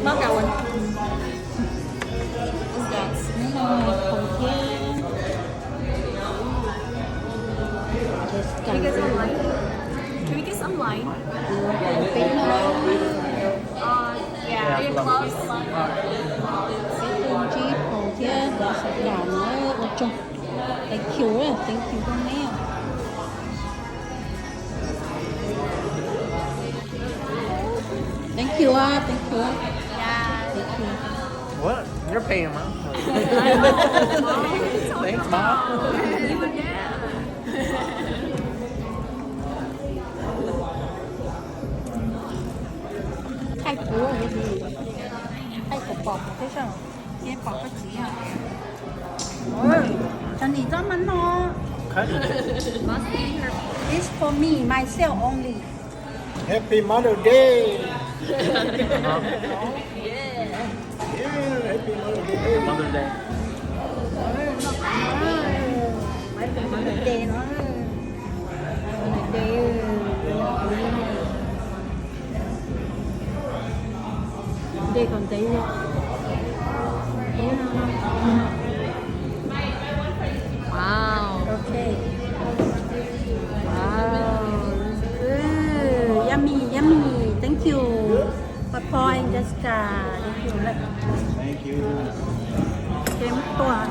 Báo cáo anh. What's that? Can we get some line? Can we get some line? Yeah, your gloves. Thank you con nghe. Thank you thank you. Yeah. Thank you. What? You're paying, Mom. I know, Mom. Thanks, Mom. Yeah. Thái của cái gì? Thái của bọc thế sao? Cái bọc cái gì à? Ôi, cho你专门哦。 Cut it. Must be her. This for me, myself only. Happy Mother's Day. Uh-huh. Yeah. Yeah, Happy Mother's Day. Mother's Day. Mấy cái món đề nó đề đề còn tí nữa. Wow. Okay. Wow. Yummy, yummy. Thank you. For point, Jessica. Thank you. Thank you. Kem toa.